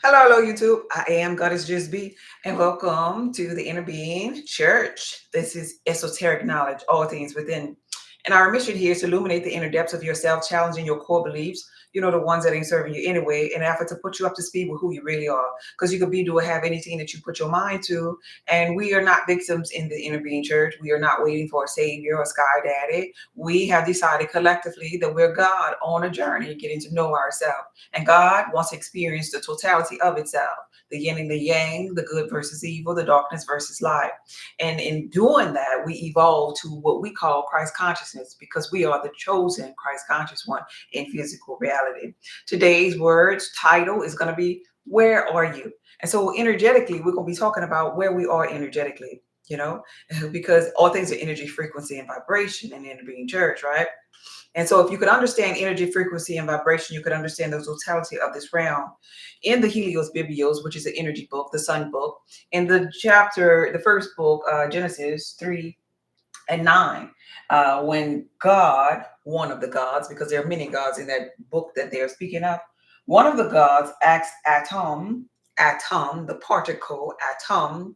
Hello, YouTube. I am Goddess Just Be, and welcome to the Inner Being Church. This is esoteric knowledge, all things within. And our mission here is to illuminate the inner depths of yourself, challenging your core beliefs, the ones that ain't serving you anyway, in an effort to put you up to speed with who you really are. Because you could be, do, or have anything that you put your mind to. And we are not victims in the Inner Being Church. We are not waiting for a savior or sky daddy. We have decided collectively that we're God on a journey, getting to know ourselves. And God wants to experience the totality of itself, the yin and the yang, the good versus evil, the darkness versus light. And in doing that, we evolve to what we call Christ consciousness because we are the chosen Christ conscious one in physical reality. Today's words title is going to be Where Are You? And so energetically, we're going to be talking about where we are energetically, because all things are energy, frequency, and vibration in the Inner Being Church, right? And so if you could understand energy, frequency, and vibration, you could understand the totality of this realm. In the Helios Biblios, which is the energy book, the sun book, in the first book, Genesis 3 and 9, when God, one of the gods, because there are many gods in that book that they're speaking of, one of the gods asks Atom, the particle Atom,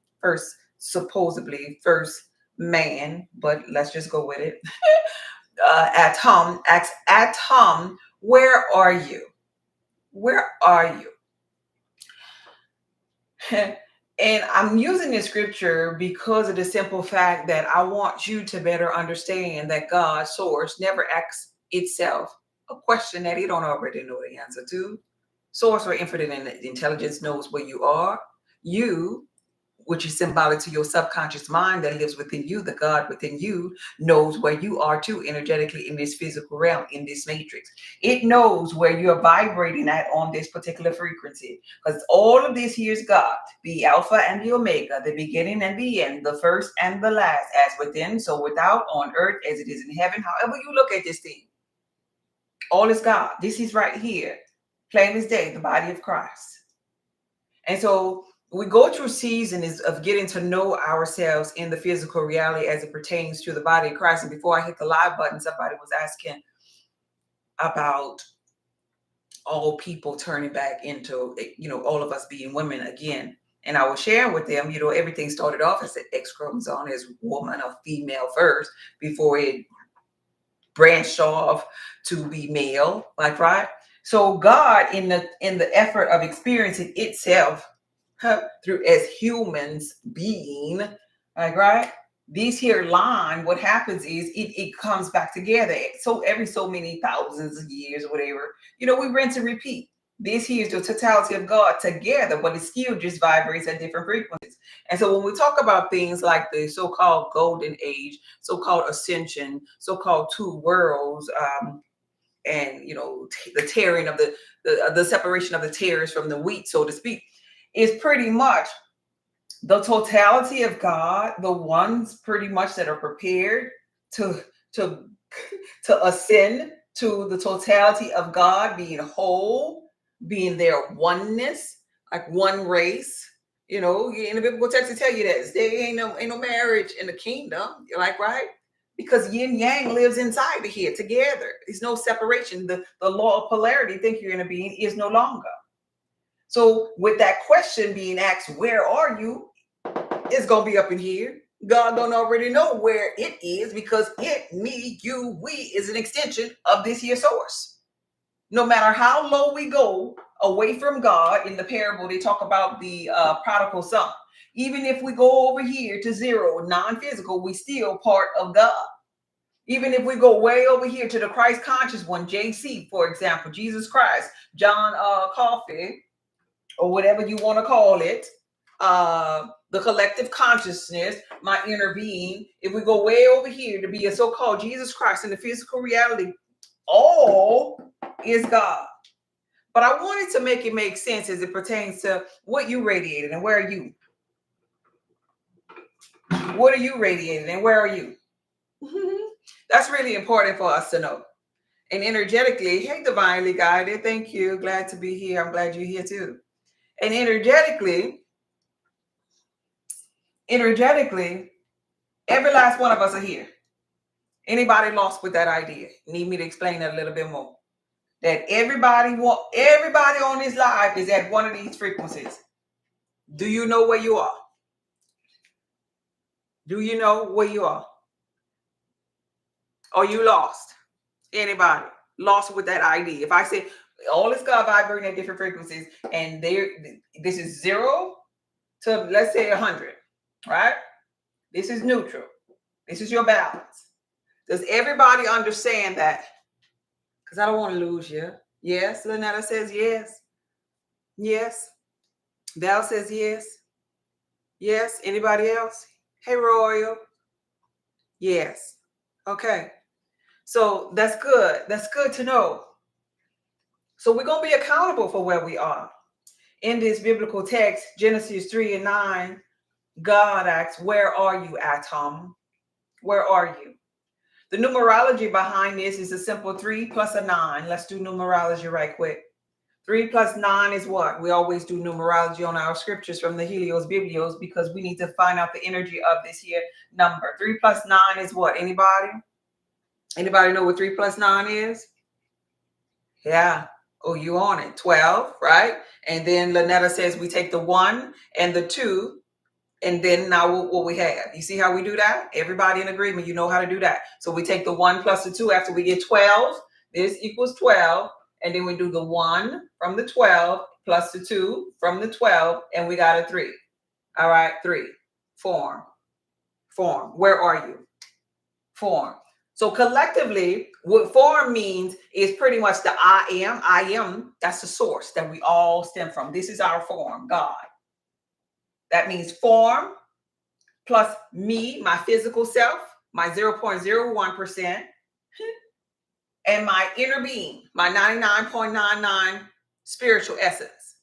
supposedly first man, but let's just go with it. Atom asks Atom, where are you? Where are you? And I'm using this scripture because of the simple fact that I want you to better understand that God's source never asks itself a question that it don't already know the answer to. Source or infinite intelligence knows where you are. You, which is symbolic to your subconscious mind that lives within you, the God within you, knows where you are too energetically in this physical realm, in this matrix. It knows where you're vibrating at on this particular frequency. Because all of this here is God, the Alpha and the Omega, the beginning and the end, the first and the last, as within, so without, on earth as it is in heaven. However you look at this thing, all is God. This is right here, plain as day, the body of Christ. And so we go through seasons of getting to know ourselves in the physical reality as it pertains to the body of Christ. And before I hit the live button, somebody was asking about all people turning back into, all of us being women again. And I was sharing with them, everything started off as an X chromosome, as woman or female first, before it branched off to be male, like, right? So God, in the effort of experiencing itself through as humans being, like, right? These here line, what happens is it comes back together. So every so many thousands of years or whatever, we rinse and repeat. This here is the totality of God together, but it still just vibrates at different frequencies. And so when we talk about things like the so-called golden age, so-called ascension, so-called two worlds, and the tearing of the separation of the tares from the wheat, so to speak, is pretty much the totality of God, the ones pretty much that are prepared to to to ascend to the totality of God, being whole, being their oneness, like one race. In the biblical text, to tell you that there ain't no marriage in the kingdom. You're like, right? Because yin yang lives inside of here together. There's no separation. The law of polarity, think you're in a being, is no longer. So with that question being asked, where are you? It's going to be up in here. God don't already know where it is because it, me, you, we is an extension of this here source. No matter how low we go away from God, in the parable, they talk about the prodigal son. Even if we go over here to zero, non-physical, we still part of God. Even if we go way over here to the Christ conscious one, JC, for example, Jesus Christ, John Coffey, or whatever you want to call it, the collective consciousness, my inner being, if we go way over here to be a so-called Jesus Christ in the physical reality, all is God. But I wanted to make it make sense as it pertains to what you radiated and where are you? What are you radiating and where are you? That's really important for us to know. And energetically, hey, divinely guided, thank you. Glad to be here. I'm glad you're here too. And energetically, every last one of us are here. Anybody lost with that idea? Need me to explain that a little bit more? that everybody on this live is at one of these frequencies. Do you know where you are? Do you know where you are? Are you lost? Anybody lost with that ID? If I say all this God vibrating at different frequencies, and this is 0 to, let's say, 100, right? This is neutral. This is your balance. Does everybody understand that? Because I don't want to lose you. Yes, Lynetta says yes. Yes. Val says yes. Yes. Anybody else? Hey, Royal. Yes. Okay. So that's good. That's good to know. So we're going to be accountable for where we are. In this biblical text, Genesis 3:9, God asks, where are you, Atom? Where are you? The numerology behind this is a simple 3 plus a 9. Let's do numerology right quick. 3 plus 9 is what? We always do numerology on our scriptures from the Helios Biblios because we need to find out the energy of this here number. 3 plus 9 is what? Anybody? Anybody know what 3 plus 9 is? Yeah. Oh, you on it. 12, right? And then Lynetta says we take the 1 and the 2, and then now what we have. You see how we do that? Everybody in agreement, you know how to do that. So we take the 1 plus the 2 after we get 12. This equals 12. And then we do the 1 from the 12 plus the 2 from the 12, and we got a 3. All right, 3. Form. Where are you? Form. So collectively, what form means is pretty much the I am, that's the source that we all stem from. This is our form, God. That means form plus me, my physical self, my 0.01%, and my inner being, my 99.99 spiritual essence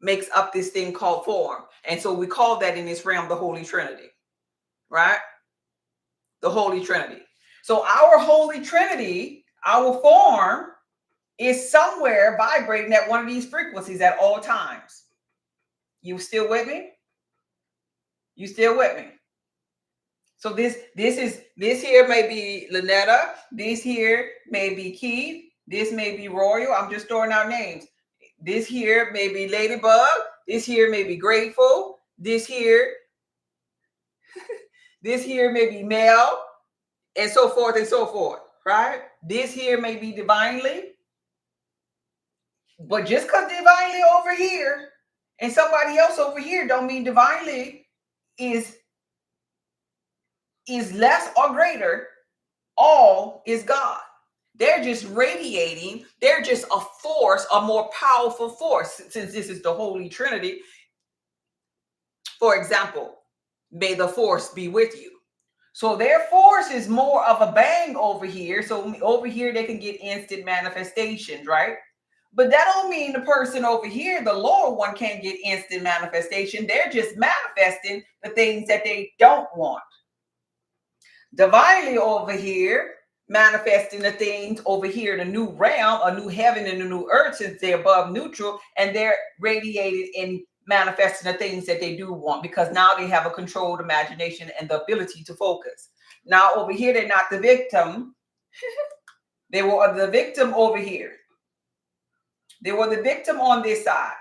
makes up this thing called form. And so we call that in this realm the Holy Trinity, right? The Holy Trinity. So our Holy Trinity, our form, is somewhere vibrating at one of these frequencies at all times. You still with me? You still with me? So this here may be Lynetta, this here may be Keith, this may be Royal. I'm just throwing out names. This here may be Ladybug, this here may be Grateful, this here may be Mel, and so forth, right? This here may be Divinely, but just because Divinely over here and somebody else over here don't mean Divinely is less or greater. All is God. They're just radiating. They're just a force, a more powerful force, since this is the Holy Trinity. For example, may the force be with you. So their force is more of a bang over here. So over here, they can get instant manifestations, right? But that don't mean the person over here, the lower one, can't get instant manifestation. They're just manifesting the things that they don't want. Divinely over here, manifesting the things over here in a new realm, a new heaven and a new earth, since they're above neutral, and they're radiated in manifesting the things that they do want, because now they have a controlled imagination and the ability to focus. Now over here, they're not the victim. They were the victim over here. They were the victim on this side.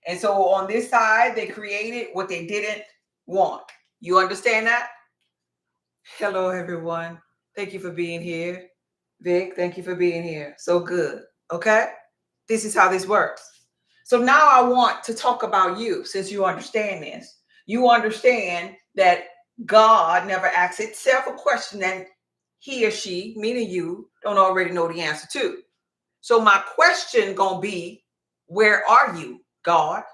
And so on this side, they created what they didn't want. You understand that? Hello, everyone. Thank you for being here. Vic, thank you for being here. So good. Okay? This is how this works. So now I want to talk about you, since you understand this. You understand that God never asks itself a question that he or she, meaning you, don't already know the answer to. So my question gonna be, where are you, God?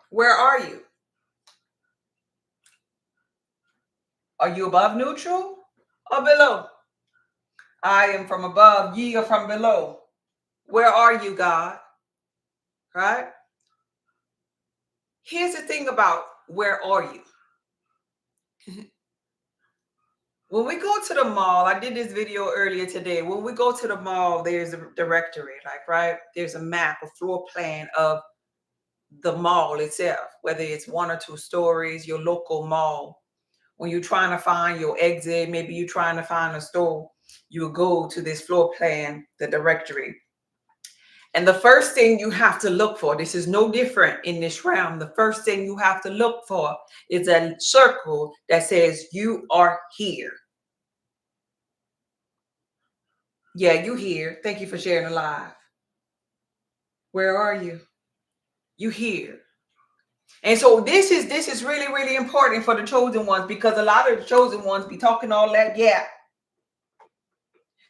Where are you? Are you above neutral or below? I am from above, ye are from below. Where are you, God? Right? Here's the thing about where are you? When we go to the mall, I did this video earlier today. When we go to the mall, there's a directory, like, right? There's a map, a floor plan of the mall itself, whether it's 1 or 2 stories, your local mall. when you're trying to find your exit, maybe you're trying to find a store, you'll go to this floor plan, the directory. And the first thing you have to look for, this is no different in this realm. The first thing you have to look for is a circle that says you are here. Yeah, you here. Thank you for sharing the live. Where are you? You here. And so this is really, really important for the chosen ones, because a lot of the chosen ones be talking all that gap.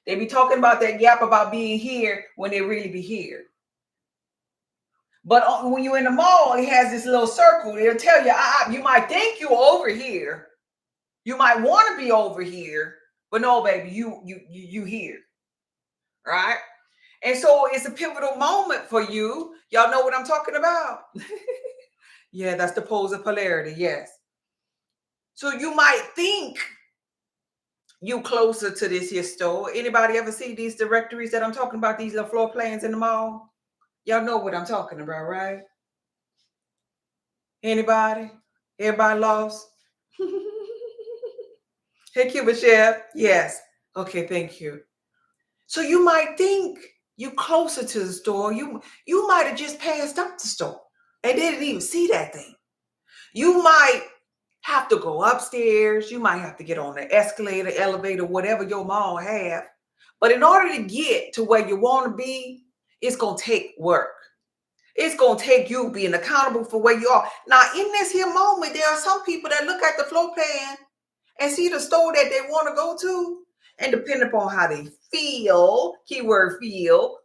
They be talking about that gap about being here when they really be here. But when you're in the mall, it has this little circle. It'll tell you, you might think you're over here. You might want to be over here, but no, baby, you here, right? And so it's a pivotal moment for you. Y'all know what I'm talking about. Yeah, that's the pose of polarity. Yes. So you might think you closer to this here store. Anybody ever see these directories that I'm talking about? These little floor plans in the mall? Y'all know what I'm talking about, right? Anybody? Everybody lost? Hey, Cuba Chef. Yes. Okay, thank you. So you might think you closer to the store. You might have just passed up the store and didn't even see that thing. You might have to go upstairs. You might have to get on the escalator, elevator, whatever your mall have. But in order to get to where you want to be, it's going to take work. It's going to take you being accountable for where you are. Now, in this here moment, there are some people that look at the floor plan and see the store that they want to go to. And depending upon how they feel, keyword feel,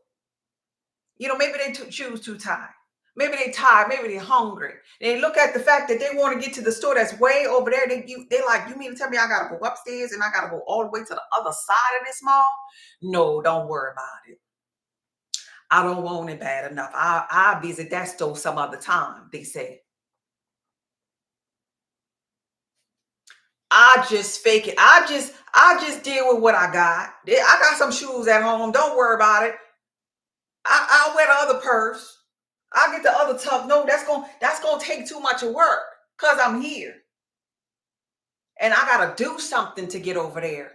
maybe they choose too tired. Maybe they tired. Maybe they're hungry. They look at the fact that they want to get to the store that's way over there. They're like, you mean to tell me I got to go upstairs and I got to go all the way to the other side of this mall? No, don't worry about it. I don't want it bad enough. I'll visit that store some other time, they say. I just fake it. I just deal with what I got. I got some shoes at home. Don't worry about it. I'll wear the other purse. I'll get the other tuck. No, that's gonna take too much of work because I'm here. And I gotta do something to get over there.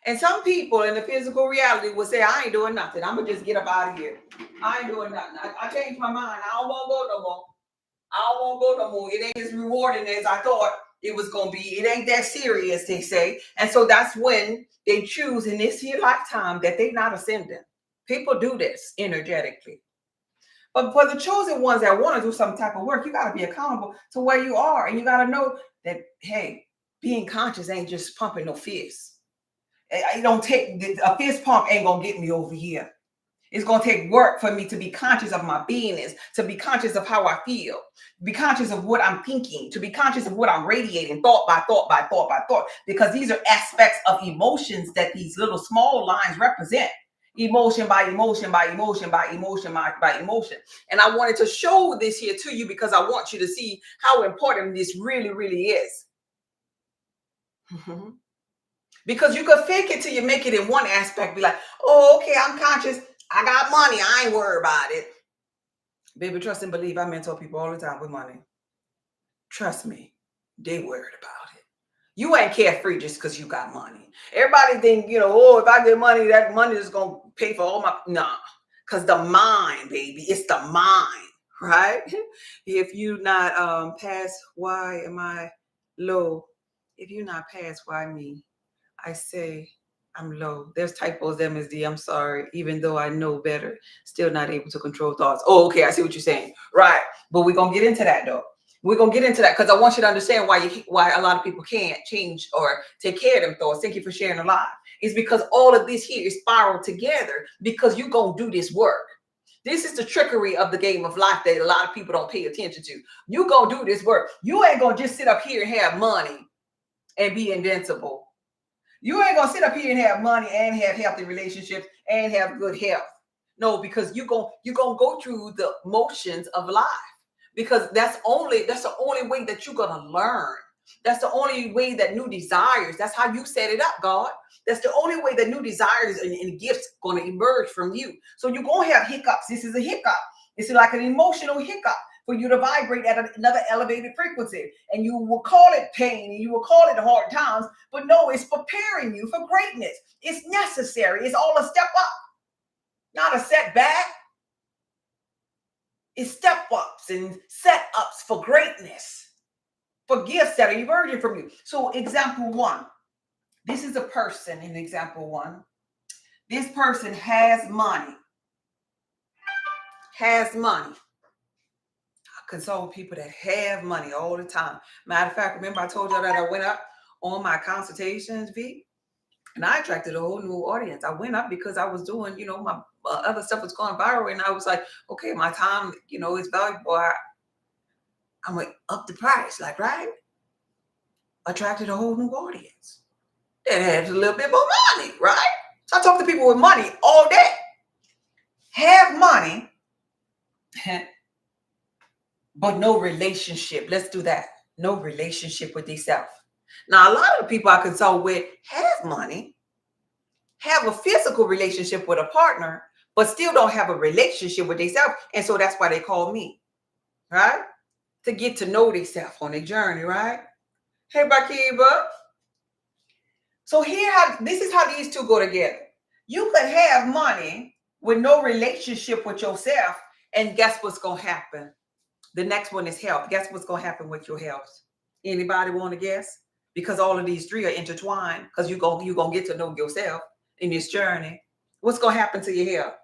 And some people in the physical reality will say, I ain't doing nothing. I'm gonna just get up out of here. I ain't doing nothing. I changed my mind. I don't want to go no more. I don't want to go no more. It ain't as rewarding as I thought it was going to be. It ain't that serious, they say. And so that's when they choose in this here lifetime that they're not ascending. People do this energetically. But for the chosen ones that want to do some type of work, you got to be accountable to where you are. And you got to know that, hey, being conscious ain't just pumping no fist. I don't take a fist pump ain't going to get me over here. It's going to take work for me to be conscious of my beingness, to be conscious of how I feel, be conscious of what I'm thinking, to be conscious of what I'm radiating, thought by thought by thought by thought, because these are aspects of emotions that these little small lines represent. Emotion by emotion by emotion by emotion by emotion. And I wanted to show this here to you because I want you to see how important this really, really is. Because you could fake it till you make it in one aspect, be like, oh, okay, I'm conscious. I got money. I ain't worried about it. Baby, trust and believe. I mentor people all the time with money. Trust me, they worried about it. You ain't carefree just because you got money. Everybody think, oh, if I get money, that money is going to pay for all my... Nah, because the mind, baby, it's the mind, right? If you not past why am I low? If you not past why me, I say... I'm low. There's typos, MSD. I'm sorry. Even though I know better, still not able to control thoughts. Oh, okay. I see what you're saying. Right. But we're going to get into that though. We're going to get into that because I want you to understand why a lot of people can't change or take care of them thoughts. Thank you for sharing a lot. It's because all of this here is spiraled together because you're going to do this work. This is the trickery of the game of life that a lot of people don't pay attention to. You're going to do this work. You ain't going to just sit up here and have money and be invincible. You ain't gonna sit up here and have money and have healthy relationships and have good health. No, because you're gonna go through the motions of life because that's the only way that you're gonna learn. That's the only way that new desires. That's how you set it up, God. That's the only way that new desires and gifts gonna emerge from you. So you're gonna have hiccups. This is a hiccup. It's like an emotional hiccup. for you to vibrate at another elevated frequency. And you will call it pain and you will call it hard times, but no, it's preparing you for greatness. It's necessary. It's all a step up, not a setback. It's step ups and set ups for greatness, for gifts that are emerging from you. So example one, this is a person in example one. This person has money. Has money. I console with people that have money all the time. Matter of fact, remember I told y'all that I went up on my consultations, V? And I attracted a whole new audience. I went up because I was doing, my other stuff was going viral. And I was like, okay, my time, is valuable. I went up the price, like, right? Attracted a whole new audience that had a little bit more money, right? So I talk to people with money all day. Have money, but no relationship. Let's do that. No relationship with themselves. Now, a lot of the people I consult with have money, have a physical relationship with a partner, but still don't have a relationship with themselves. And so that's why they call me, right? To get to know themselves on their journey, right? Hey, Bakiba. So this is how these two go together. You could have money with no relationship with yourself, and guess what's going to happen? The next one is health. Guess what's going to happen with your health? Anybody want to guess? Because all of these three are intertwined, because you're going to get to know yourself in this journey. What's going to happen to your health?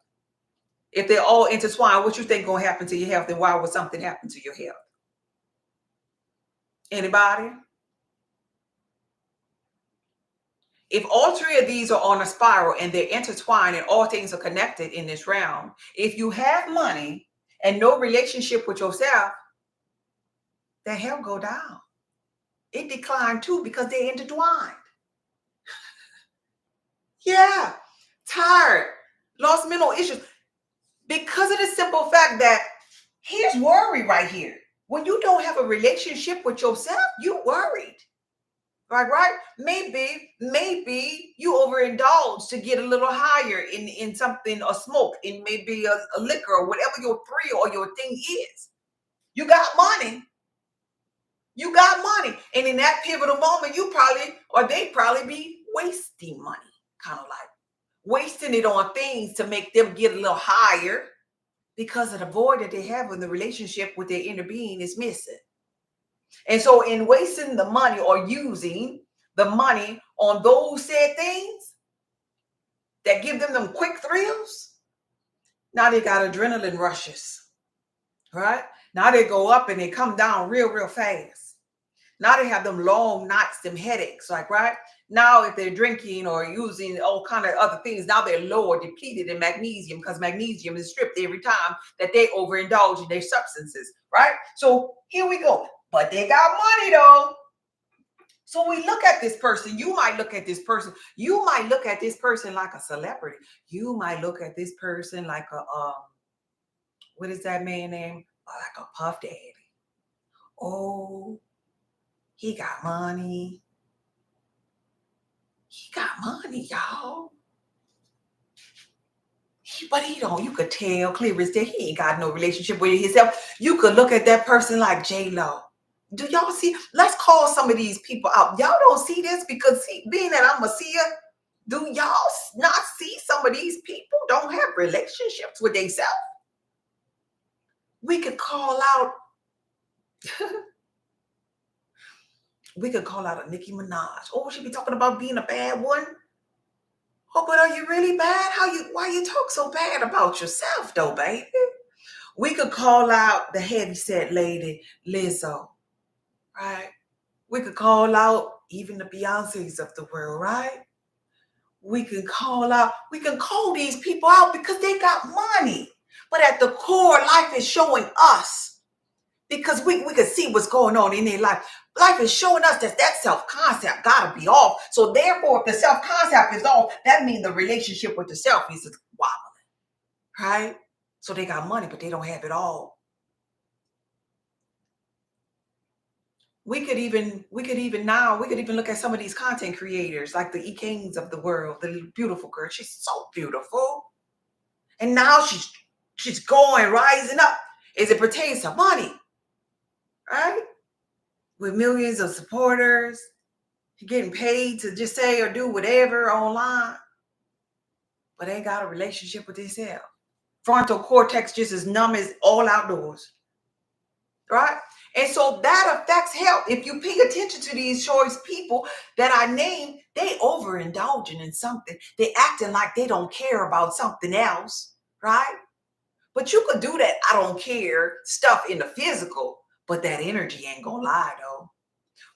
If they're all intertwined, what you think going to happen to your health, and why would something happen to your health? Anybody? If all three of these are on a spiral and they're intertwined and all things are connected in this realm, if you have money and no relationship with yourself, that health go down. It declined too because they're intertwined. Yeah, tired, lost mental issues. Because of the simple fact that here's worry right here. When you don't have a relationship with yourself, you worried. Right? Maybe you overindulge to get a little higher in something, or smoke, in maybe a liquor, or whatever your thrill or your thing is. You got money. And in that pivotal moment, they probably be wasting money, kind of like wasting it on things to make them get a little higher, because of the void that they have in the relationship with their inner being is missing. And so in wasting the money or using the money on those said things that give them quick thrills, now they got adrenaline rushes, right? Now they go up and they come down real, real fast. Now they have them long nights, them headaches, like, right? Now if they're drinking or using all kind of other things, now they're low or depleted in magnesium, because magnesium is stripped every time that they overindulge in their substances, right? So here we go. But they got money though. So we look at this person. You might look at this person. You might look at this person like a celebrity. You might look at this person like a what is that man name? Like a Puff Daddy. Oh, he got money. He got money, y'all. But he don't. You could tell clear as day he ain't got no relationship with himself. You could look at that person like J-Lo. Do y'all see? Let's call some of these people out. Y'all don't see this because being that I'm a seer, do y'all not see some of these people don't have relationships with themselves? We could call out. We could call out a Nicki Minaj. Oh, she be talking about being a bad one. Oh, but are you really bad? Why you talk so bad about yourself though, baby? We could call out the heavyset lady, Lizzo, right? We could call out even the Beyoncés of the world, right? We can call these people out because they got money. But at the core, life is showing us, because we can see what's going on in their life. Life is showing us that self-concept got to be off. So therefore, if the self-concept is off, that means the relationship with the self is wobbling, right? So they got money, but they don't have it all. We could even look at some of these content creators, like the E-Kings of the world, the beautiful girl. She's so beautiful. And now she's going, rising up. As it pertains to money, right? With millions of supporters, getting paid to just say or do whatever online, but ain't got a relationship with themselves. Frontal cortex just as numb as all outdoors, right? And so that affects health. If you pay attention to these choice people that I named, they overindulging in something. They acting like they don't care about something else, right? But you could do that I don't care stuff in the physical, but that energy ain't gonna lie though.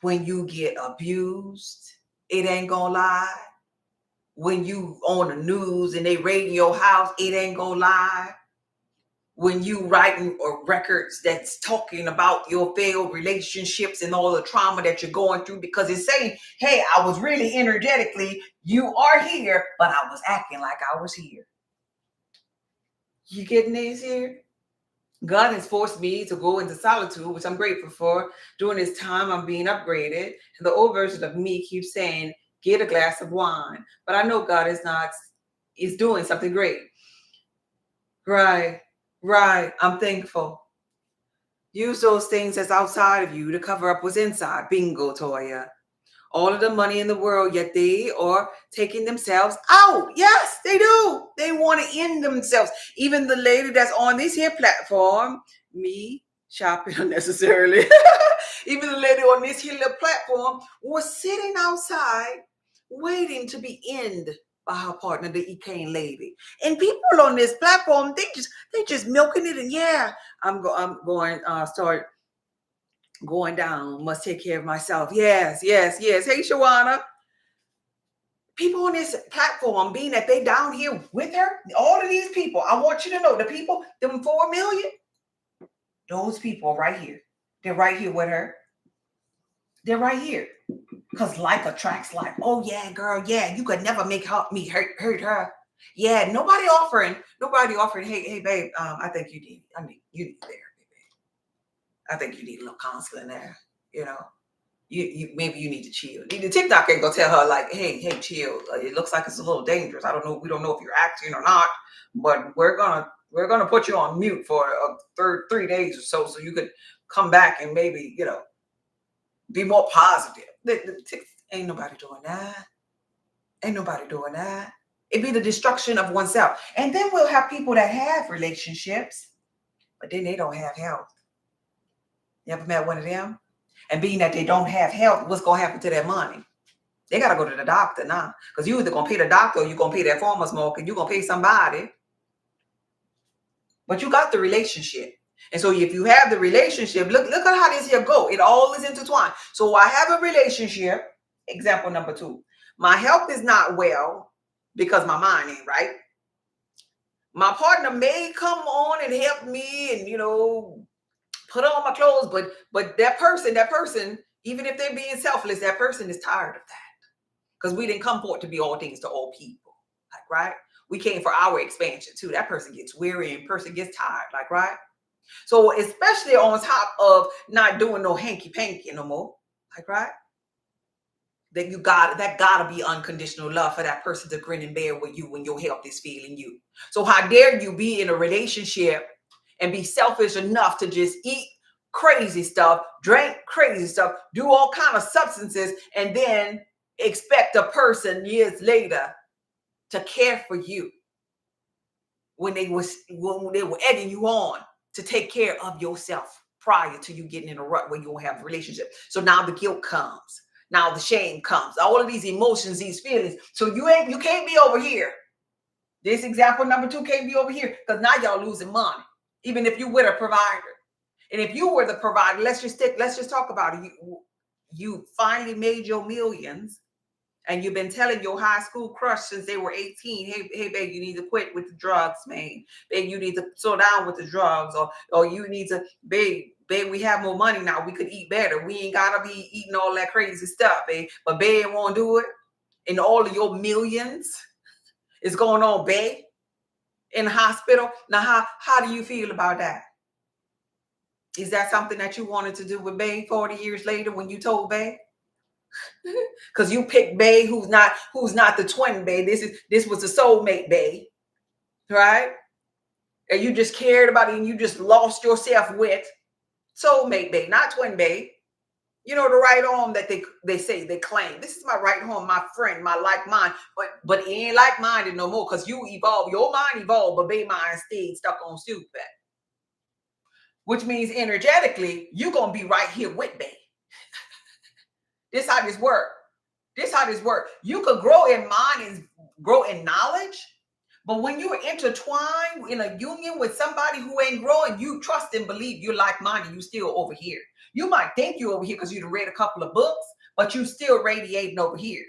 When you get abused, it ain't gonna lie. When you on the news and they raiding your house, it ain't gonna lie. When you writing or records that's talking about your failed relationships and all the trauma that you're going through, because it's saying, hey, I was really energetically, you are here, but I was acting like I was here. You getting this here? God has forced me to go into solitude, which I'm grateful for. During this time, I'm being upgraded. And the old version of me keeps saying, get a glass of wine. But I know God is doing something great. Right, right. I'm thankful. Use those things that's outside of you to cover up what's inside. Bingo, Toya. All of the money in the world, yet they are taking themselves out. Yes, they do. They want to end themselves. Even the lady that's on this here platform, me shopping unnecessarily, even the lady on this here little platform was sitting outside waiting to be ended by her partner, the Ecane lady. And people on this platform, they just milking it. And yeah, I'm going start going down, must take care of myself. Yes, yes, yes. Hey, Shawana. People on this platform, being that they down here with her, all of these people, I want you to know the people, them 4 million, those people right here, they're right here with her. They're right here. Because like attracts like. Oh yeah, girl, yeah, you could never make me hurt her. Yeah, nobody offering, hey, babe, I think you need, you need therapy, babe. I think you need a little counseling there, you know. You maybe you need to chill. The TikTok ain't gonna tell her like, hey, chill. It looks like it's a little dangerous. I don't know. We don't know if you're acting or not, but we're gonna put you on mute for 3 days or so you could come back and maybe be more positive. Ain't nobody doing that. Ain't nobody doing that. It'd be the destruction of oneself. And then we'll have people that have relationships, but then they don't have health. You ever met one of them? And being that they don't have health, what's going to happen to their money? They got to go to the doctor now. Because you either going to pay the doctor or you're going to pay that farmer's market. You're going to pay somebody. But you got the relationship. And so if you have the relationship, look at how this here go. It all is intertwined. So I have a relationship. Example number 2. My health is not well because my mind ain't right. My partner may come on and help me and, put on my clothes, but that person, even if they're being selfless, that person is tired of that. Because we didn't come forth to be all things to all people. Like, right? We came for our expansion too. That person gets weary and person gets tired. Like, right? So especially on top of not doing no hanky-panky no more. Like, right? That gotta be unconditional love for that person to grin and bear with you when your health is failing you. So how dare you be in a relationship and be selfish enough to just eat crazy stuff, drink crazy stuff, do all kind of substances, and then expect a person years later to care for you when they were egging you on to take care of yourself prior to you getting in a rut where you don't have a relationship. So now the guilt comes. Now the shame comes. All of these emotions, these feelings. So you can't be over here. This example number 2 can't be over here because now y'all losing money. Even if you were a provider. And if you were the provider, let's just talk about it. You finally made your millions and you've been telling your high school crush since they were 18, hey, babe, you need to quit with the drugs, man. Babe, you need to slow down with the drugs, or you need to, babe, we have more money now. We could eat better. We ain't gotta be eating all that crazy stuff, babe. But babe won't do it. And all of your millions is going on, babe, in the hospital. Now, how do you feel about that? Is that something that you wanted to do with babe 40 years later when you told babe? Because you picked bae who's not the twin bae. This was the soulmate bae, right? and you just cared about it and you just lost yourself with soulmate babe, not twin babe. You know, the right arm that they say they claim. This is my right arm, my friend, my like mind. But it ain't like minded no more because you evolve. Your mind evolved, but baby mind stayed stuck on stupid. Which means energetically, you're gonna be right here with babe. This how this work. This how this work. You could grow in mind and grow in knowledge, but when you're intertwined in a union with somebody who ain't growing, you trust and believe you're like-minded, you still over here. You might think you're over here because you've read a couple of books, but you still radiating over here.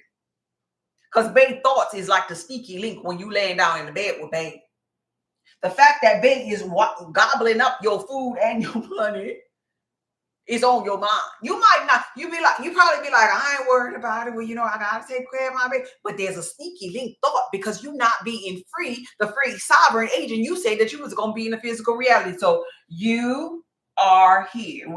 Because babe thoughts is like the sneaky link when you laying down in the bed with babe. The fact that babe is gobbling up your food and your money is on your mind. You might not, you probably be like, I ain't worried about it. Well, you know, I gotta take care of my baby. But there's a sneaky link thought because you not being free, the free sovereign agent. You say that you was gonna be in the physical reality. So you are here.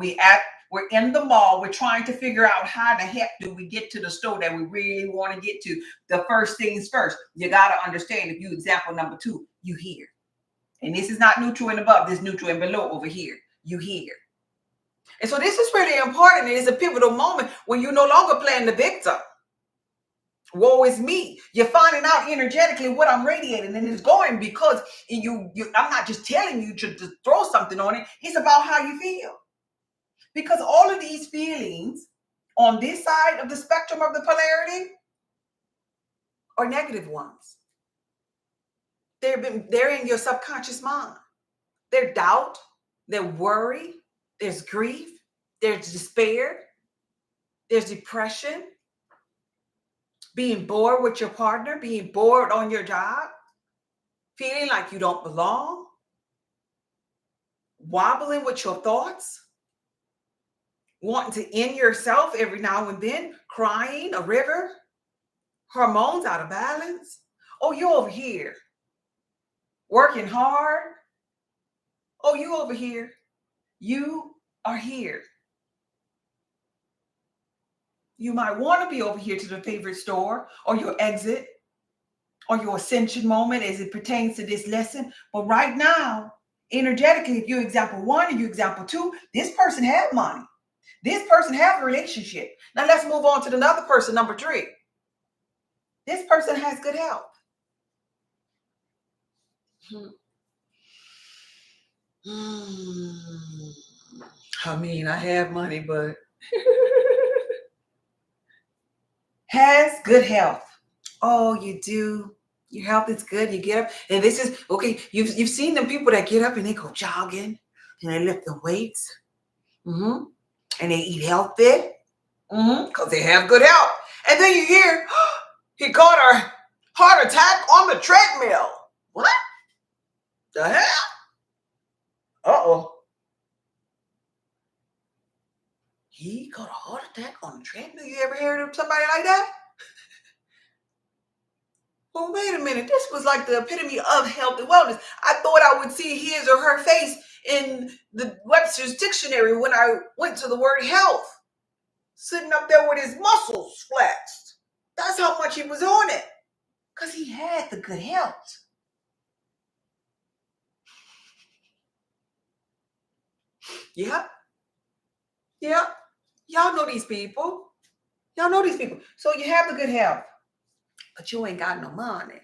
We're in the mall. We're trying to figure out how the heck do we get to the store that we really want to get to. The first things first. You gotta understand, if you example number 2, you here. And this is not neutral and above, this neutral and below over here. You here. And so this is really important. It is a pivotal moment when you're no longer playing the victim. Woe is me. You're finding out energetically what I'm radiating, and it's going because I'm not just telling you to throw something on it. It's about how you feel. Because all of these feelings on this side of the spectrum of the polarity are negative ones. They're in your subconscious mind. They're doubt, they're worry, there's grief, there's despair, there's depression, being bored with your partner, being bored on your job, feeling like you don't belong, wobbling with your thoughts, wanting to end yourself every now and then, crying a river, hormones out of balance. Oh, you over here working hard. Oh, you over here. You are here. You might want to be over here to the favorite store or your exit or your ascension moment as it pertains to this lesson. But right now, energetically, if you example 1 and you example 2, this person have money. This person have a relationship. Now let's move on to another person, number 3. This person has good health. I mean, I have money, but has good health. Oh, you do. Your health is good. You get up, and this is okay. You've seen them people that get up and they go jogging and they lift the weights, and they eat healthy, because they have good health. And then you hear he caught a heart attack on the treadmill. What the hell? Uh-oh. He got a heart attack on the treadmill. You ever heard of somebody like that? Well, wait a minute. This was like the epitome of health and wellness. I thought I would see his or her face in the Webster's dictionary when I went to the word health. Sitting up there with his muscles flexed. That's how much he was on it. Because he had the good health. Yeah. Yeah. Y'all know these people. Y'all know these people. So you have the good health, but you ain't got no money.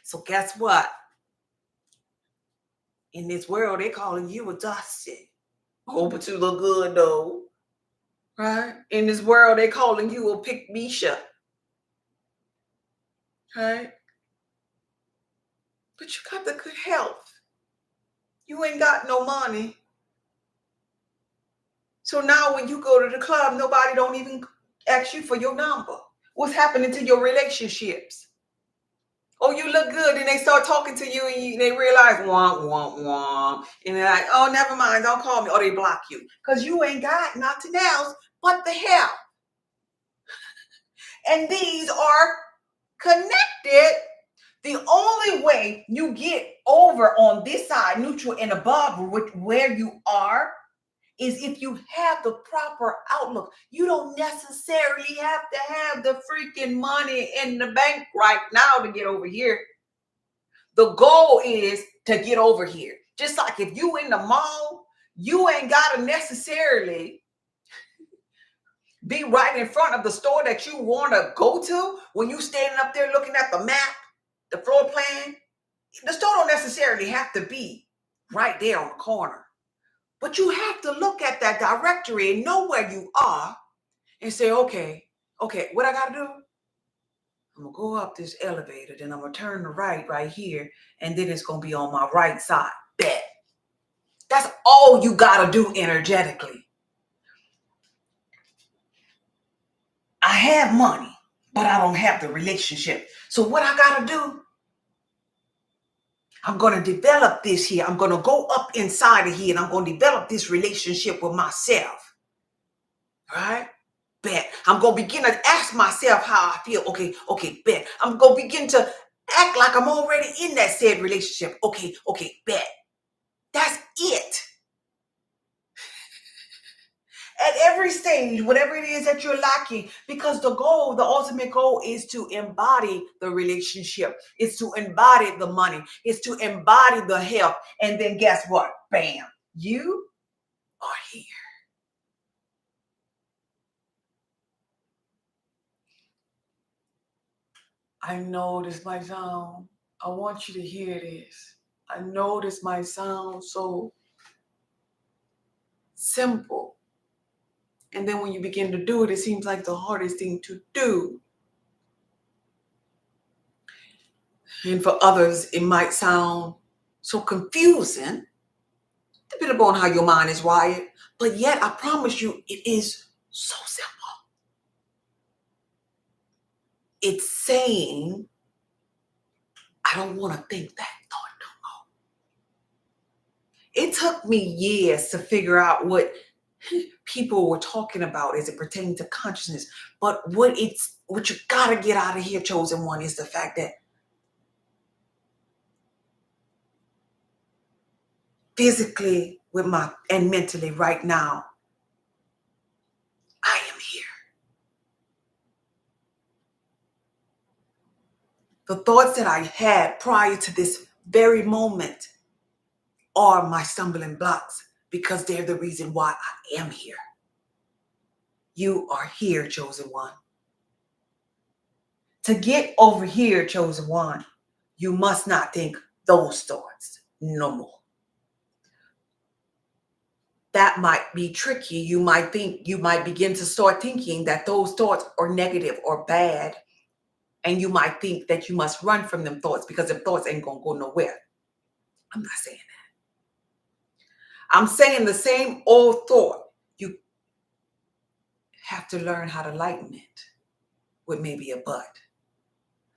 So guess what? In this world, they calling you a Dusty. Oh, but you look good though. Right? In this world, they calling you a Pick Misha. Right? But you got the good health. You ain't got no money. So now when you go to the club, nobody don't even ask you for your number. What's happening to your relationships? Oh, you look good. And they start talking to you and they realize, womp, womp, womp. And they're like, oh, never mind. Don't call me. Or they block you. Because you ain't got nothing else but the health. And these are connected. The only way you get over on this side, neutral and above, where you are, is if you have the proper outlook. You don't necessarily have to have the freaking money in the bank right now to get over here. The goal is to get over here. Just like if you in the mall, you ain't got to necessarily be right in front of the store that you want to go to. When you standing up there looking at the map, the floor plan, the store don't necessarily have to be right there on the corner. But you have to look at that directory and know where you are and say, okay, what I got to do? I'm going to go up this elevator, then I'm going to turn right here, and then it's going to be on my right side. Bet. That's all you got to do energetically. I have money, but I don't have the relationship. So what I got to do, I'm going to develop this here. I'm going to go up inside of here, and I'm going to develop this relationship with myself. Right? Bet. I'm going to begin to ask myself how I feel. Okay, bet. I'm going to begin to act like I'm already in that said relationship. Okay, bet. That's it. At every stage, whatever it is that you're lacking, because the goal, the ultimate goal is to embody the relationship. It's to embody the money. It's to embody the health. And then guess what? Bam. You are here. I know this might sound, I want you to hear this. I know this might sound so simple. And then when you begin to do it, it seems like the hardest thing to do. And for others, it might sound so confusing, depending upon how your mind is wired. But yet, I promise you, it is so simple. It's saying, I don't want to think that thought no more. It took me years to figure out what people were talking about as it pertained to consciousness. But what you got to get out of here, chosen one, is the fact that physically and mentally right now, I am here. The thoughts that I had prior to this very moment are my stumbling blocks because they're the reason why I am here. You are here, chosen one. To get over here, chosen one, you must not think those thoughts no more. That might be tricky. You might begin to start thinking that those thoughts are negative or bad. And you might think that you must run from them thoughts because them thoughts ain't going to go nowhere. I'm not saying that. I'm saying the same old thought. You have to learn how to lighten it with maybe a but.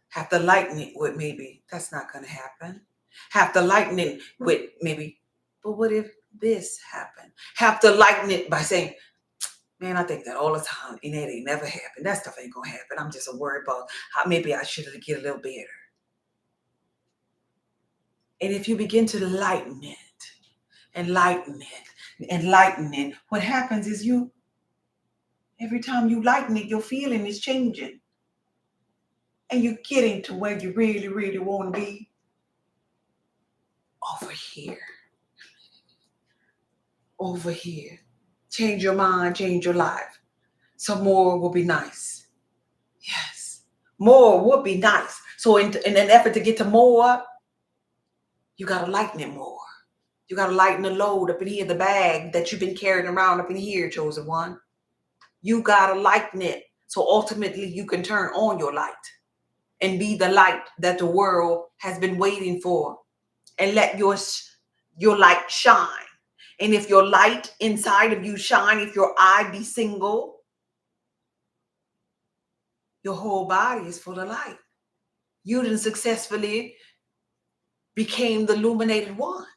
Have to lighten it with maybe that's not going to happen. Have to lighten it with maybe, but what if this happened? Have to lighten it by saying, man, I think that all the time and it ain't never happened. That stuff ain't going to happen. I'm just worried about how maybe I should get a little better. And if you begin to lighten it and lighten it and lighten it, what happens is every time you lighten it, your feeling is changing. And you're getting to where you really, really want to be. Over here. Over here. Change your mind, change your life. Some more will be nice. Yes. More would be nice. So in an effort to get to more, you got to lighten it more. You got to lighten the load up in here, the bag that you've been carrying around up in here, chosen one. You got to lighten it so ultimately you can turn on your light and be the light that the world has been waiting for, and let your light shine. And if your light inside of you shine, if your eye be single, your whole body is full of light. You done successfully became the illuminated one.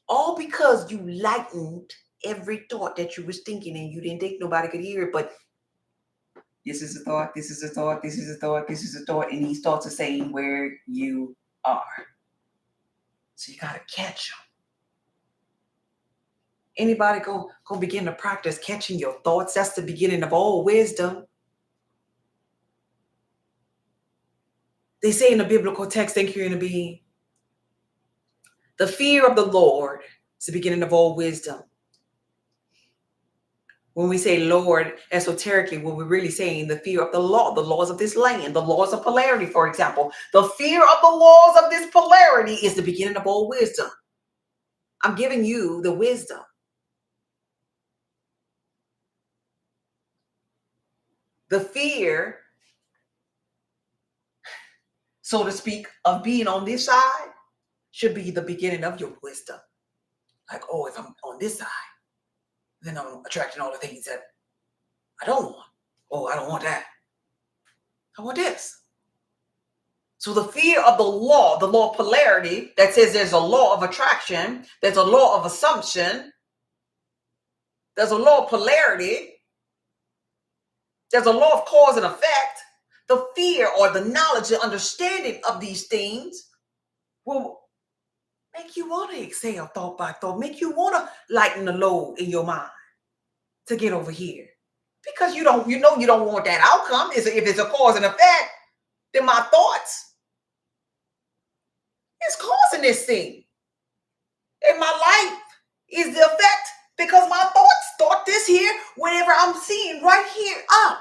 All because you lightened every thought that you was thinking, and you didn't think nobody could hear it, but this is a thought, this is a thought, this is a thought, this is a thought, and these thoughts are saying where you are. So you got to catch them. Anybody go begin to practice catching your thoughts? That's the beginning of all wisdom. They say in the biblical text, think you're in a being, The fear of the Lord is the beginning of all wisdom. When we say Lord esoterically, what we're really saying, the fear of the law, the laws of this land, the laws of polarity, for example. The fear of the laws of this polarity is the beginning of all wisdom. I'm giving you the wisdom. The fear, so to speak, of being on this side should be the beginning of your wisdom. Like, oh, if I'm on this side, then I'm attracting all the things that I don't want. Oh, I don't want that. I want this. So the fear of the law of polarity that says there's a law of attraction, there's a law of assumption, there's a law of polarity, there's a law of cause and effect. The fear or the knowledge and understanding of these things will make you want to exhale thought by thought, make you want to lighten the load in your mind to get over here. Because you don't want that outcome. If it's a cause and effect, then my thoughts is causing this thing. And my life is the effect because my thoughts thought this here, whenever I'm seeing right here up.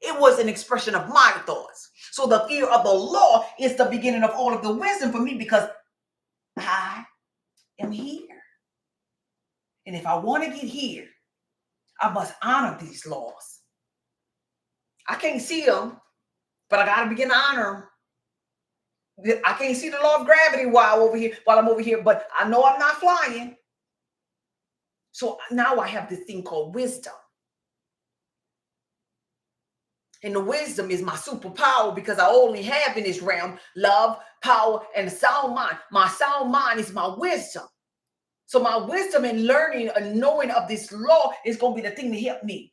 It was an expression of my thoughts. So the fear of the law is the beginning of all of the wisdom for me because I am here. And if I want to get here, I must honor these laws. I can't see them, but I got to begin to honor them. I can't see the law of gravity while I'm over here, but I know I'm not flying. So now I have this thing called wisdom. And the wisdom is my superpower because I only have in this realm love, power, and a sound mind. My sound mind is my wisdom. So my wisdom and learning and knowing of this law is going to be the thing to help me.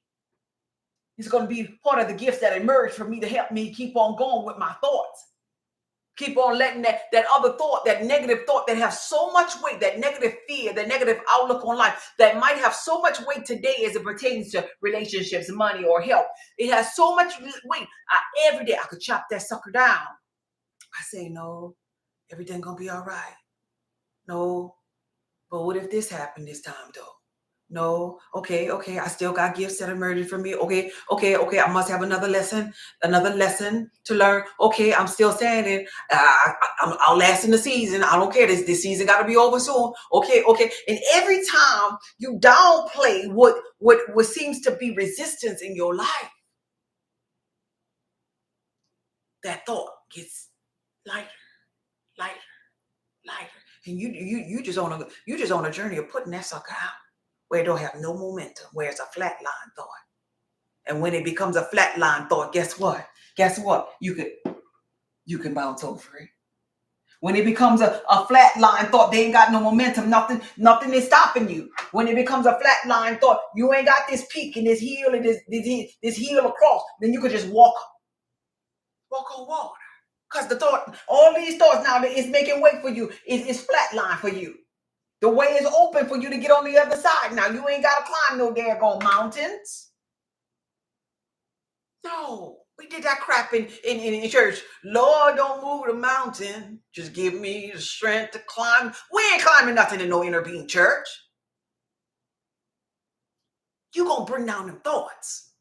It's going to be part of the gifts that emerge for me to help me keep on going with my thoughts. Keep on letting that other thought, that negative thought that has so much weight, that negative fear, that negative outlook on life that might have so much weight today as it pertains to relationships, money, or health. It has so much weight. Every day I could chop that sucker down. I say, no, everything going to be all right. No, but what if this happened this time though? No, okay, I still got gifts that emerged from me. Okay, I must have another lesson to learn. Okay, I'm still standing. I'll last in the season. I don't care. This season got to be over soon. Okay. And every time you downplay what seems to be resistance in your life, that thought gets lighter. And you just on a journey of putting that sucker out, where it don't have no momentum, where it's a flatline thought. And when it becomes a flatline thought, guess what? You can bounce over it. When it becomes a flatline thought, they ain't got no momentum, nothing is stopping you. When it becomes a flatline thought, you ain't got this peak and this heel and this heel across, then you could just walk on water. Because the thought, all these thoughts now is making way for you, is flatline for you. The way is open for you to get on the other side. Now, you ain't got to climb no daggone mountains. No, we did that crap in church. Lord, don't move the mountain. Just give me the strength to climb. We ain't climbing nothing in no inner being church. You going to bring down them thoughts.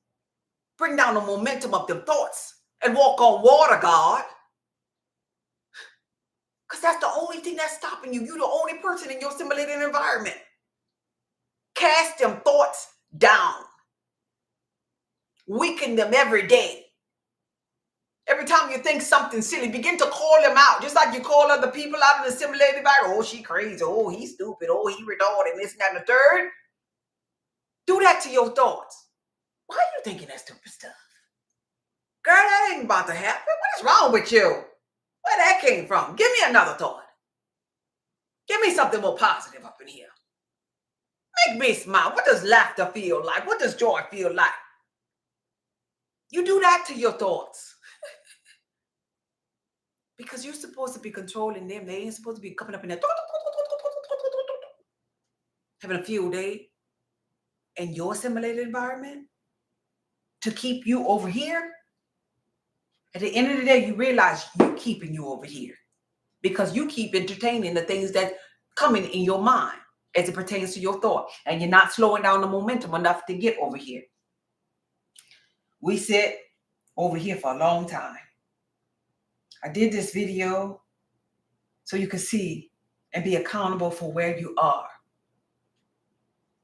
Bring down the momentum of them thoughts and walk on water, God. Because that's the only thing that's stopping you. You're the only person in your simulated environment. Cast them thoughts down. Weaken them every day. Every time you think something silly, begin to call them out. Just like you call other people out in the simulated environment. Oh, she crazy. Oh, he's stupid. Oh, he retarded. This, that, and the third. Do that to your thoughts. Why are you thinking that stupid stuff? Girl, that ain't about to happen. What is wrong with you? Where that came from? Give me another thought. Give me something more positive up in here. Make me smile. What does laughter feel like? What does joy feel like? You do that to your thoughts. Because you're supposed to be controlling them. They ain't supposed to be coming up in there having a field day in your simulated environment to keep you over here. At the end of the day, you realize you're keeping you over here because you keep entertaining the things that coming in your mind as it pertains to your thought, and you're not slowing down the momentum enough to get over here. We sit over here for a long time. I did this video so you can see and be accountable for where you are.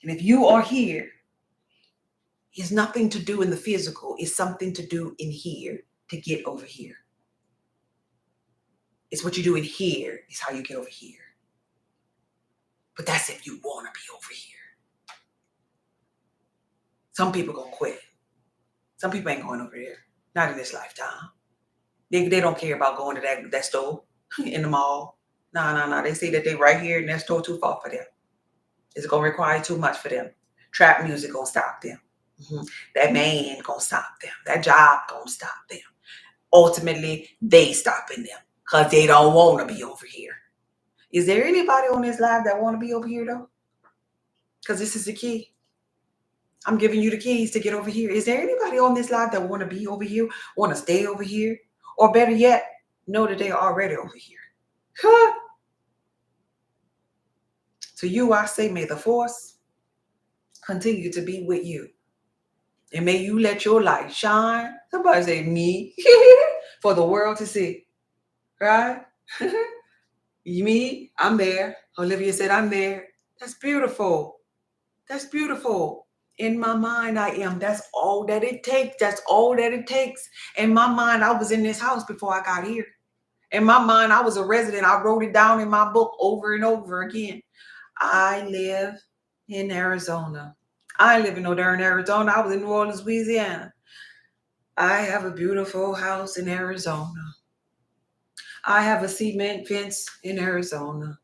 And if you are here, it's nothing to do in the physical. It's something to do in here to get over here. It's what you do in here is how you get over here. But that's if you want to be over here. Some people gonna quit. Some people ain't going over there. Not in this lifetime. They don't care about going to that store in the mall. No. They say that they right here and that store too far for them. It's gonna require too much for them. Trap music gonna stop them. That man gonna stop them. That job gonna stop them. Ultimately, they stopping them because they don't want to be over here. Is there anybody on this live that want to be over here though? Because this is the key. I'm giving you the keys to get over here. Is there anybody on this live that want to be over here, want to stay over here? Or better yet, know that they are already over here? Huh? To you, I say, may the force continue to be with you. And may you let your light shine. Somebody say me for the world to see. Right? Me, I'm there. Olivia said, I'm there. That's beautiful. That's beautiful. In my mind, I am. That's all that it takes. That's all that it takes. In my mind, I was in this house before I got here. In my mind, I was a resident. I wrote it down in my book over and over again. I live in Arizona. I live in no darn Arizona. I was in New Orleans, Louisiana. I have a beautiful house in Arizona. I have a cement fence in Arizona.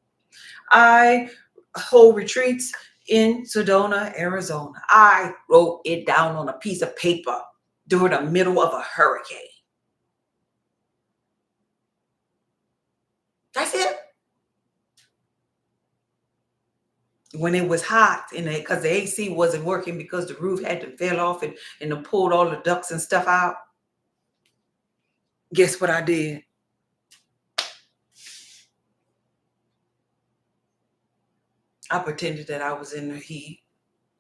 I hold retreats in Sedona, Arizona. I wrote it down on a piece of paper during the middle of a hurricane. That's it. When it was hot, and because the AC wasn't working because the roof had to fell off and it pulled all the ducts and stuff out. Guess what I did? I pretended that I was in the heat,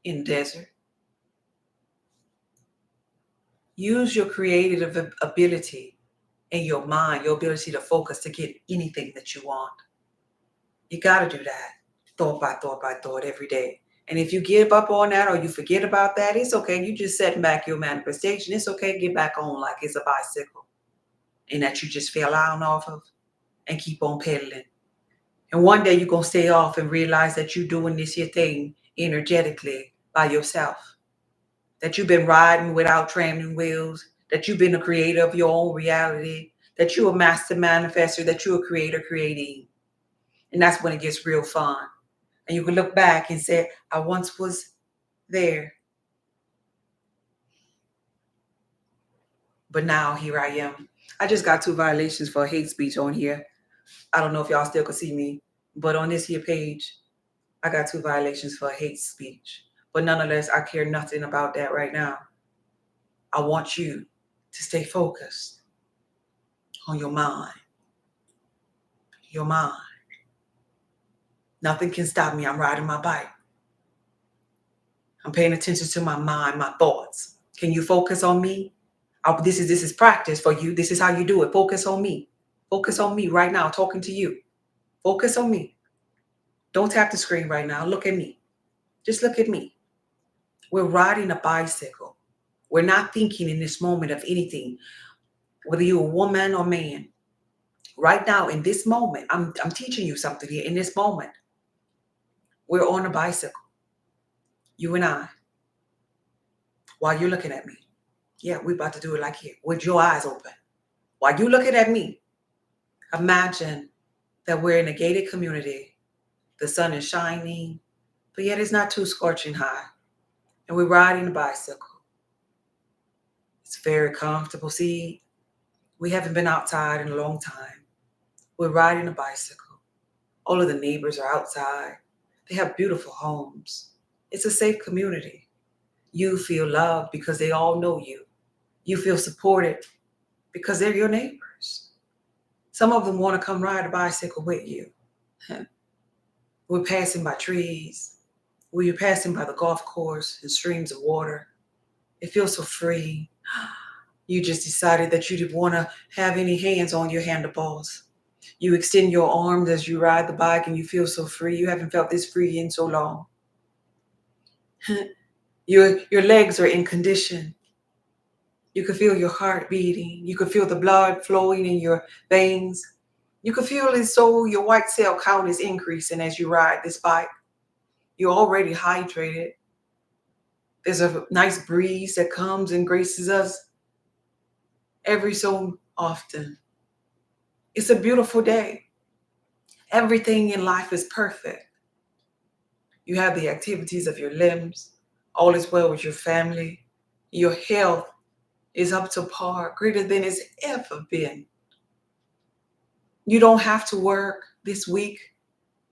in the desert. Use your creative ability in your mind, your ability to focus to get anything that you want. You got to do that thought by thought by thought every day. And if you give up on that or you forget about that, it's okay. You just setting back your manifestation. It's okay to get back on like it's a bicycle and that you just fell out off of and keep on pedaling. And one day you're going to stay off and realize that you're doing this here thing energetically by yourself. That you've been riding without training wheels. That you've been a creator of your own reality. That you're a master manifester. That you're a creator creating. And that's when it gets real fun. And you can look back and say, I once was there. But now here I am. I just got 2 violations for hate speech on here. I don't know if y'all still can see me. But on this here page, I got 2 violations for hate speech. But nonetheless, I care nothing about that right now. I want you to stay focused on your mind. Your mind. Nothing can stop me. I'm riding my bike. I'm paying attention to my mind, my thoughts. Can you focus on me? This is practice for you. This is how you do it. Focus on me. Focus on me right now, talking to you. Focus on me. Don't tap the screen right now. Look at me. Just look at me. We're riding a bicycle. We're not thinking in this moment of anything, whether you're a woman or man. Right now, in this moment, I'm teaching you something here. In this moment, we're on a bicycle. You and I. While you're looking at me. Yeah, we're about to do it like here, with your eyes open. While you're looking at me, imagine that we're in a gated community. The sun is shining, but yet it's not too scorching hot. And we're riding a bicycle. It's very comfortable. See, we haven't been outside in a long time. We're riding a bicycle. All of the neighbors are outside. They have beautiful homes. It's a safe community. You feel loved because they all know you. You feel supported because they're your neighbors. Some of them want to come ride a bicycle with you. We're passing by trees. We're passing by the golf course and streams of water. It feels so free. You just decided that you didn't want to have any hands on your handlebars. You extend your arms as you ride the bike and you feel so free. You haven't felt this free in so long. Your legs are in condition. You can feel your heart beating. You can feel the blood flowing in your veins. You can feel as though your white cell count is increasing as you ride this bike. You're already hydrated. There's a nice breeze that comes and graces us every so often. It's a beautiful day. Everything in life is perfect. You have the activities of your limbs. All is well with your family. Your health is up to par, greater than it's ever been. You don't have to work this week.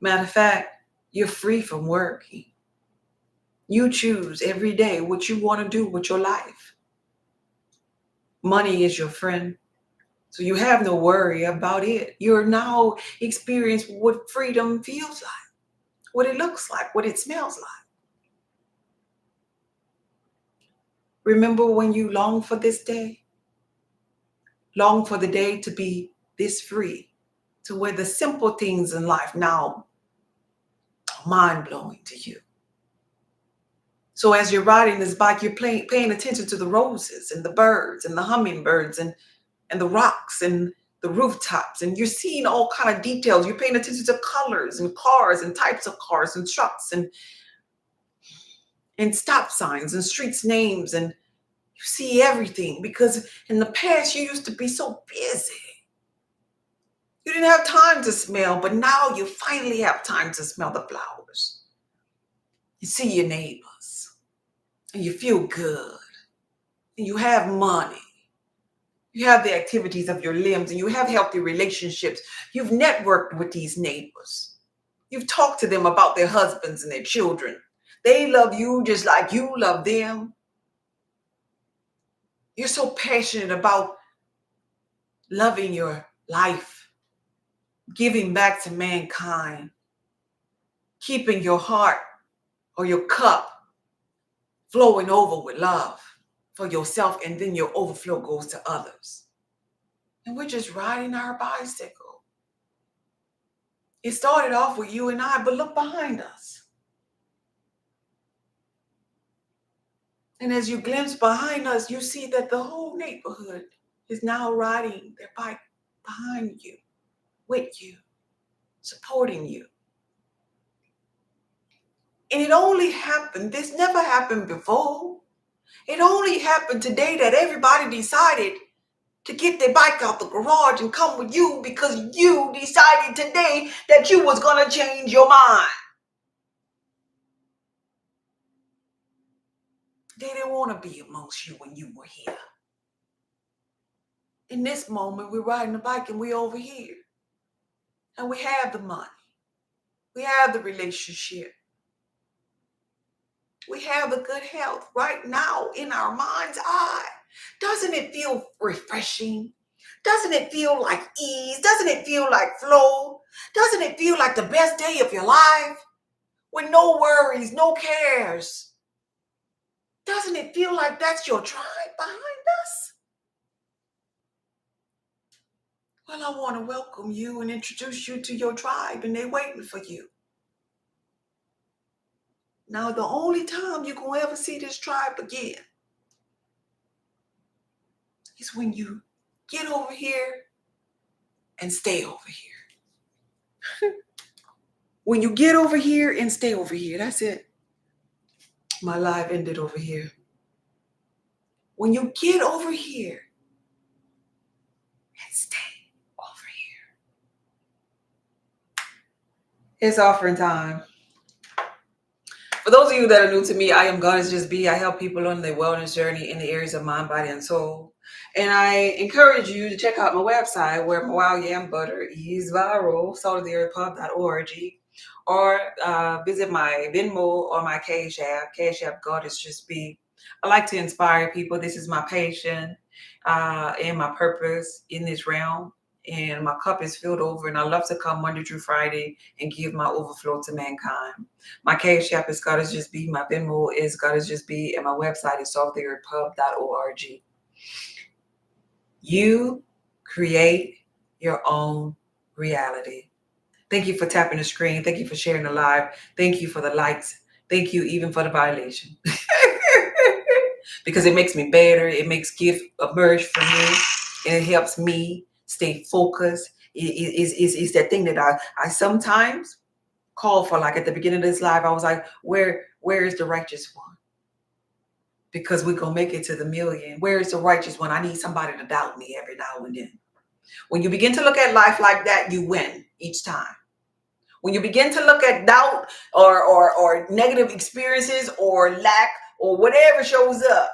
Matter of fact, you're free from working. You choose every day what you want to do with your life. Money is your friend, so you have no worry about it. You're now experiencing what freedom feels like, what it looks like, what it smells like. Remember when you long for this day? Long for the day to be this free, to where the simple things in life now are mind-blowing to you. So as you're riding this bike, you're paying attention to the roses and the birds and the hummingbirds and the rocks and the rooftops, and you're seeing all kind of details. You're paying attention to colors and cars and types of cars and trucks and stop signs and streets names, and you see everything, because in the past you used to be so busy. You didn't have time to smell, but now you finally have time to smell the flowers. You see your neighbors and you feel good and you have money. You have the activities of your limbs and you have healthy relationships. You've networked with these neighbors. You've talked to them about their husbands and their children. They love you just like you love them. You're so passionate about loving your life, giving back to mankind, keeping your heart or your cup flowing over with love for yourself, and then your overflow goes to others. And we're just riding our bicycle. It started off with you and I, but look behind us. And as you glimpse behind us, you see that the whole neighborhood is now riding their bike behind you, with you, supporting you. And it only happened, this never happened before. It only happened today that everybody decided to get their bike out the garage and come with you, because you decided today that you was going to change your mind. They didn't want to be amongst you when you were here. In this moment, we're riding the bike and we're over here. And we have the money. We have the relationship. We have the good health right now in our mind's eye. Doesn't it feel refreshing? Doesn't it feel like ease? Doesn't it feel like flow? Doesn't it feel like the best day of your life? With no worries, no cares. Doesn't it feel like that's your tribe behind us? Well, I want to welcome you and introduce you to your tribe, and they're waiting for you. Now, the only time you're going to ever see this tribe again is when you get over here and stay over here. When you get over here and stay over here, that's it. My life ended over here. When you get over here and stay over here. It's offering time. For those of you that are new to me, I am Goddess Just Be. I help people on their wellness journey in the areas of mind, body, and soul. And I encourage you to check out my website, where my Wild Yam Butter is viral, saltoftheearthpub.org, or visit my Venmo or my Cash App, Goddess Just Be. I like to inspire people. This is my passion and my purpose in this realm. and my cup is filled over, and I love to come Monday through Friday and give my overflow to mankind. My Cash App is God is Just Be, my Venmo is God is Just Be, and my website is softthearthpub.org. You create your own reality. Thank you for tapping the screen. Thank you for sharing the live. Thank you for the likes. Thank you even for the violation. Because it makes me better. It makes gift emerge for me. And it helps me stay focused. It's that thing that I sometimes call for. Like at the beginning of this live, I was like, where is the righteous one? Because we're going to make it to the million. Where is the righteous one? I need somebody to doubt me every now and then. When you begin to look at life like that, you win each time. When you begin to look at doubt or negative experiences or lack or whatever shows up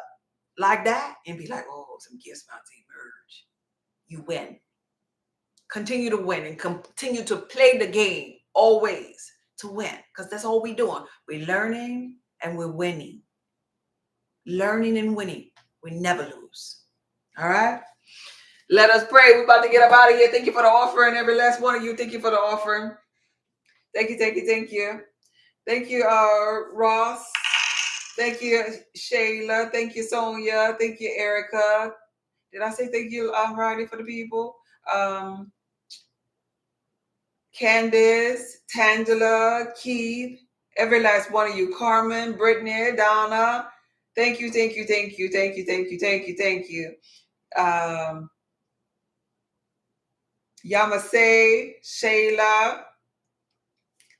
like that and be like, oh, some gifts about to emerge, you win. Continue to win and continue to play the game always to win, because that's all we're doing. We're learning and we're winning. Learning and winning. We never lose. All right? Let us pray. We're about to get up out of here. Thank you for the offering, every last one of you. Thank you for the offering. Thank you, thank you, thank you. Thank you, Ross. Thank you, Shayla. Thank you, Sonia. Thank you, Erica. Did I say thank you, Friday for the people? Candace, Tangela, Keith, every last one of you. Carmen, Brittany, Donna. Thank you, thank you, thank you, thank you, thank you, thank you, thank you. Yamase, Shayla.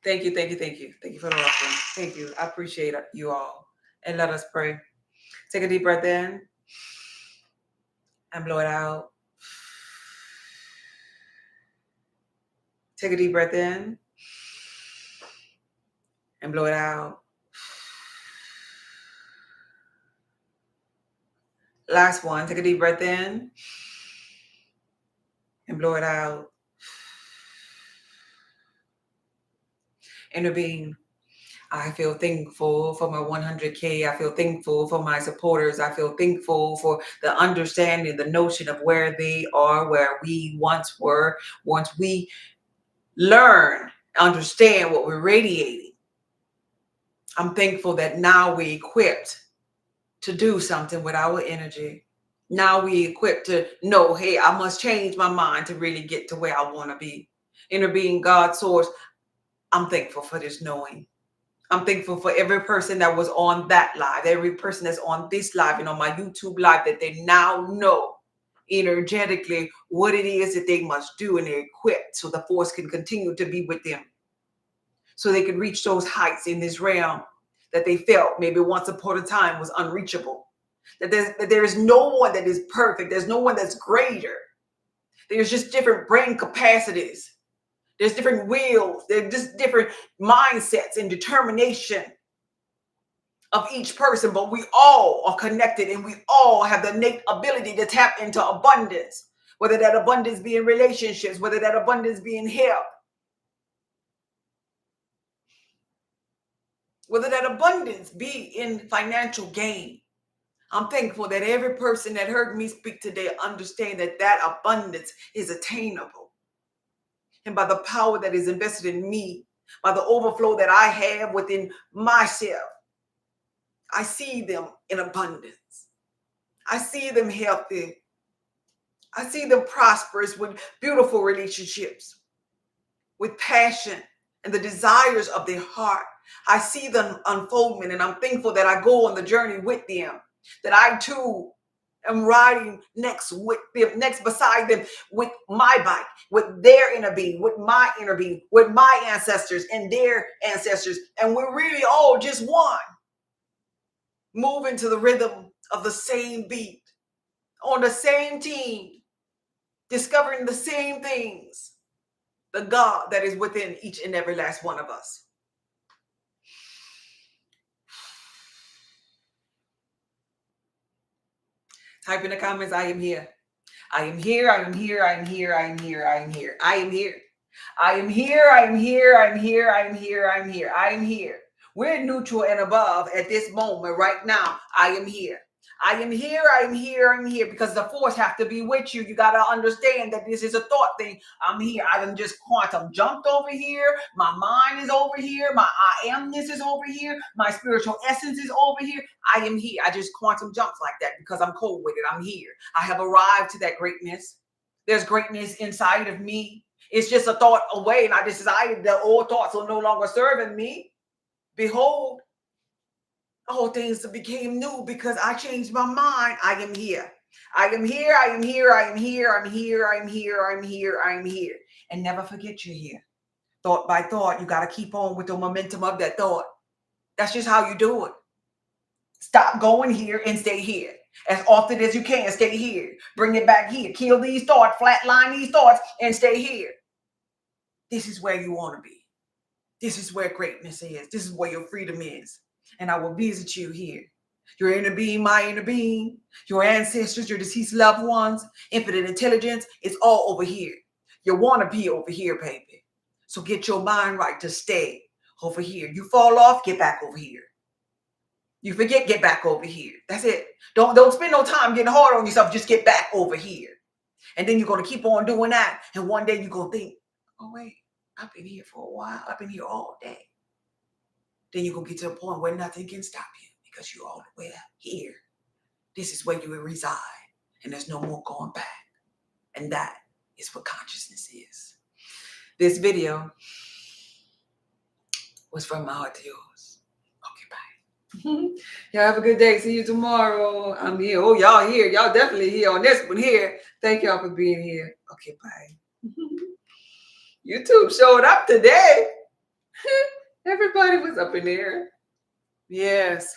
Thank you, thank you, thank you. Thank you for the offering. Thank you. I appreciate you all. And let us pray. Take a deep breath in and blow it out. Take a deep breath in and blow it out. Last one. Take a deep breath in and blow it out. Inner being, I feel thankful for my 100K. I feel thankful for my supporters. I feel thankful for the understanding, the notion of where they are, where we once were. Once we learn, understand what we're radiating, I'm thankful that now we're equipped to do something with our energy. Now we're equipped to know, hey, I must change my mind to really get to where I want to be. Inner being, God source, I'm thankful for this knowing. I'm thankful for every person that was on that live, every person that's on this live and on my YouTube live, that they now know energetically what it is that they must do, and they're equipped so the force can continue to be with them, so they can reach those heights in this realm that they felt maybe once upon a time was unreachable. That there is no one that is perfect. There's no one that's greater. There's just different brain capacities. There's different wills. There's just different mindsets and determination of each person, but we all are connected and we all have the innate ability to tap into abundance, whether that abundance be in relationships, whether that abundance be in health, whether that abundance be in financial gain. I'm thankful that every person that heard me speak today understand that that abundance is attainable. And by the power that is invested in me, by the overflow that I have within myself, I see them in abundance. I see them healthy. I see them prosperous with beautiful relationships, with passion and the desires of their heart. I see them unfoldment, and I'm thankful that I go on the journey with them, that I too am riding next with them, next beside them, with my bike, with their inner being, with my inner being, with my ancestors and their ancestors. And we're really all just one, moving to the rhythm of the same beat, on the same team, discovering the same things, the God that is within each and every last one of us. Type in the comments, I am here. I am here, I am here, I am here, I am here, I am here. I am here. I am here, I am here, I am here, I am here, I am here, I am here. We're neutral and above at this moment right now. I am here. I am here, I am here, I'm here, because the force have to be with you. You got to understand that this is a thought thing. I'm here. I done just quantum jumped over here. My mind is over here. My I amness is over here. My spiritual essence is over here. I am here. I just quantum jumped like that because I'm cold with it. I'm here. I have arrived to that greatness. There's greatness inside of me. It's just a thought away, and I decided that all thoughts are no longer serving me. Behold, all things became new because I changed my mind. I am here. I am here. I am here. I am here. I'm here. I'm here. I'm here. I'm here. And never forget you're here. Thought by thought, you got to keep on with the momentum of that thought. That's just how you do it. Stop going here and stay here. As often as you can, stay here. Bring it back here. Kill these thoughts, flatline these thoughts, and stay here. This is where you want to be. This is where greatness is. This is where your freedom is. And I will visit you here. Your inner being, my inner being, your ancestors, your deceased loved ones, infinite intelligence, it's all over here. You want to be over here, baby. So get your mind right to stay over here. You fall off, get back over here. You forget, get back over here. That's it. Don't spend no time getting hard on yourself. Just get back over here. And then you're going to keep on doing that. And one day you're going to think, oh, wait, I've been here for a while. I've been here all day. Then you're going to get to a point where nothing can stop you because you're all the way here. This is where you will reside. And there's no more going back. And that is what consciousness is. This video was from my heart to yours. Okay, bye. Y'all have a good day. See you tomorrow. I'm here. Oh, y'all here. Y'all definitely here on this one here. Thank y'all for being here. Okay, bye. YouTube showed up today. Everybody was up in there. Yes.